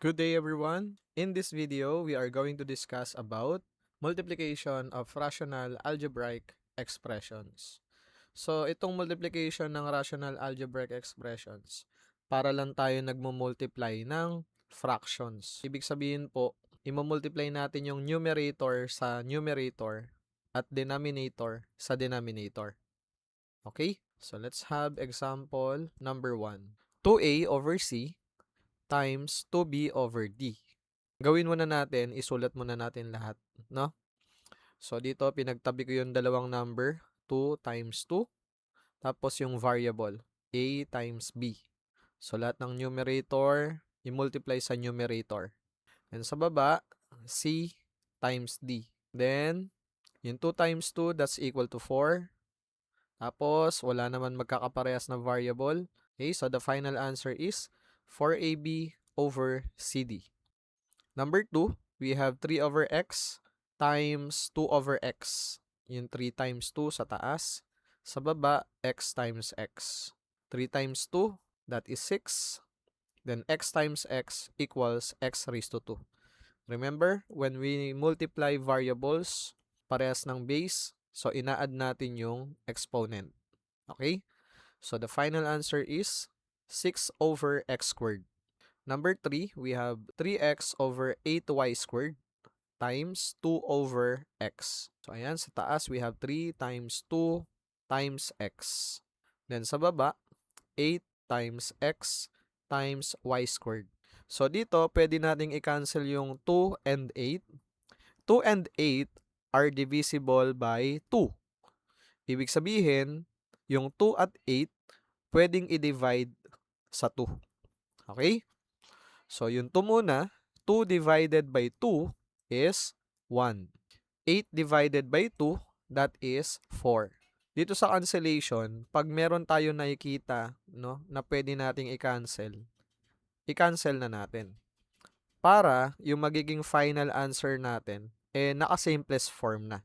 Good day everyone. In this video, we are going to discuss about multiplication of rational algebraic expressions. So, itong multiplication ng rational algebraic expressions, para lang tayo nagmo-multiply ng fractions. Ibig sabihin po, imo-multiply natin yung numerator sa numerator at denominator sa denominator. Okay? So, let's have example number 1. 2a over c times 2b over d. Gawin muna natin, isulat muna natin lahat, no? So, dito, pinagtabi ko yung dalawang number, 2 times 2, tapos yung variable, a times b. So, lahat ng numerator, i-multiply sa numerator. And sa baba, c times d. Then, yung 2 times 2, that's equal to 4. Tapos, wala naman magkakaparehas na variable. Okay, so the final answer is 4ab over cd. Number 2, we have 3 over x times 2 over x. Yung 3 times 2 sa taas. Sa baba, x times x. 3 times 2, that is 6. Then x times x equals x raised to 2. Remember, when we multiply variables, parehas ng base, so ina-add natin yung exponent. Okay? So the final answer is 6 over x squared. Number 3, we have 3x over 8y squared times 2 over x. So, ayan, sa taas, we have 3 times 2 times x. Then, sa baba, 8 times x times y squared. So, dito, pwede nating i-cancel yung 2 and 8. 2 and 8 are divisible by 2. Ibig sabihin, yung 2 at 8, pwedeng i-divide sa 2. Okay? So, yung 2 muna, 2 divided by 2 is 1. 8 divided by 2, that is 4. Dito sa cancellation, pag meron tayo nakikita, no, na pwede nating i-cancel, i-cancel na natin. Para yung magiging final answer natin, naka-simplest form na.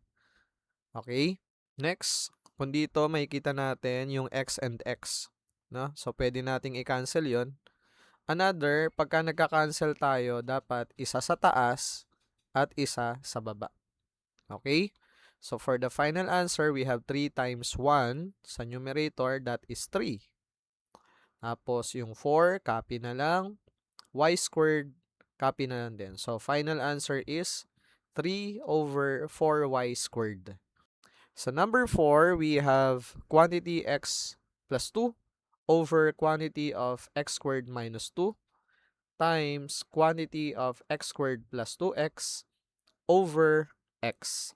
Okay? Next, kung dito makikita natin yung x and x. No? So, pwede nating i-cancel yon. Another, pagka nagka-cancel tayo, dapat isa sa taas at isa sa baba. Okay? So, for the final answer, we have 3 times 1 sa numerator, that is 3. Tapos, yung 4, copy na lang. Y squared, copy na lang din. So, final answer is 3 over 4y squared. So, number 4, we have quantity x plus 2 over quantity of x squared minus 2 times quantity of x squared plus 2x over x.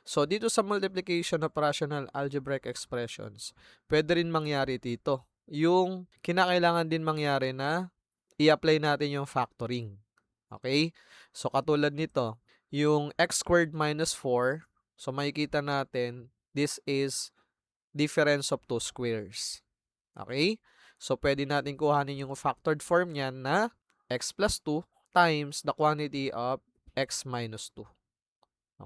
So, dito sa multiplication of rational algebraic expressions, pwede rin mangyari dito. Yung kinakailangan din mangyari na i-apply natin yung factoring. Okay? So, katulad nito, yung x squared minus 4, so makikita natin, this is difference of two squares. Okay? So, pwede natin kuhanin yung factored form niyan na x plus 2 times the quantity of x minus 2.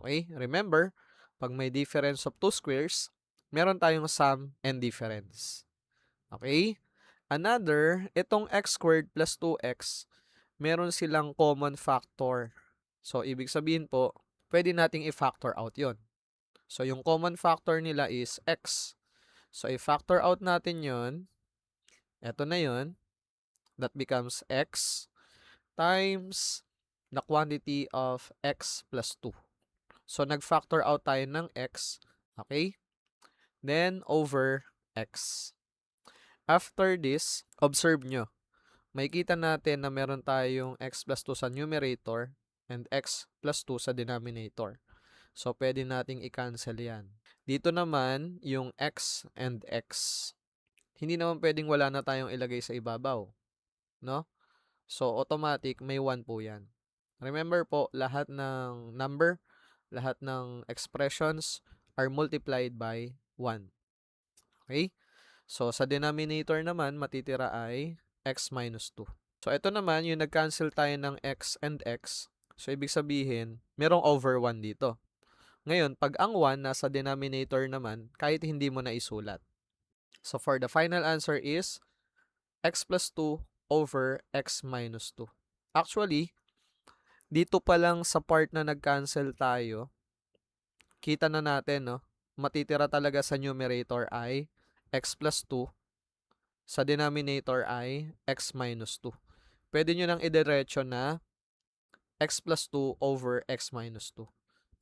Okay? Remember, pag may difference of two squares, meron tayong sum and difference. Okay? Another, itong x squared plus 2x, meron silang common factor. So, ibig sabihin po, pwede nating i-factor out yon. So, yung common factor nila is x. So, i-factor out natin yon. Ito na yon. That becomes x times the quantity of x plus 2. So, nag-factor out tayo ng x. Okay? Then, over x. After this, observe nyo. Makikita natin na meron tayong x plus 2 sa numerator and x plus 2 sa denominator. So, pwede nating i-cancel yan. Dito naman, yung x and x. Hindi naman pwedeng wala na tayong ilagay sa ibabaw. No? So, automatic, may 1 po yan. Remember po, lahat ng number, lahat ng expressions are multiplied by 1. Okay? So, sa denominator naman, matitira ay x minus 2. So, ito naman, yung nag-cancel tayo ng x and x. So, ibig sabihin, merong over 1 dito. Ngayon, pag ang 1 nasa denominator naman, kahit hindi mo na isulat. So, for the final answer is x plus 2 over x minus 2. Actually, dito pa lang sa part na nag-cancel tayo, kita na natin, no? Matitira talaga sa numerator ay x plus 2, sa denominator ay x minus 2. Pwede nyo nang idiretso na x plus 2 over x minus 2.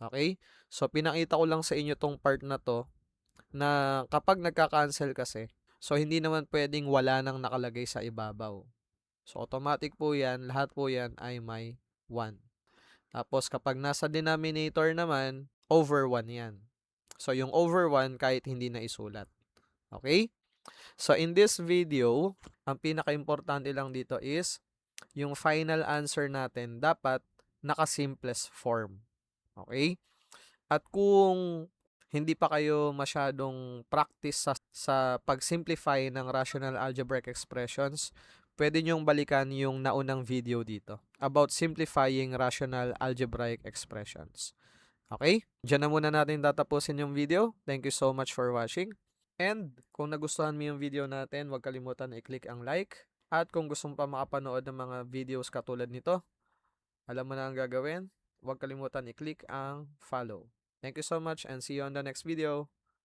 Okay? So, pinakita ko lang sa inyo tong part na to na kapag nagka-cancel kasi, so hindi naman pwedeng wala nang nakalagay sa ibabaw. So, automatic po yan, lahat po yan ay may 1. Tapos, kapag nasa denominator naman, over 1 yan. So, yung over 1 kahit hindi na isulat. Okay? So, in this video, ang pinaka-importante lang dito is yung final answer natin dapat naka-simplest form. Okay? At kung hindi pa kayo masyadong practice sa pag-simplify ng rational algebraic expressions, pwede nyong balikan yung naunang video dito about simplifying rational algebraic expressions. Okay? Diyan na muna natin tatapusin yung video. Thank you so much for watching. And kung nagustuhan mo yung video natin, huwag kalimutan na i-click ang like. At kung gusto mo pa makapanood ng mga videos katulad nito, alam mo na ang gagawin. Huwag kalimutan i-click ang follow. Thank you so much and see you on the next video.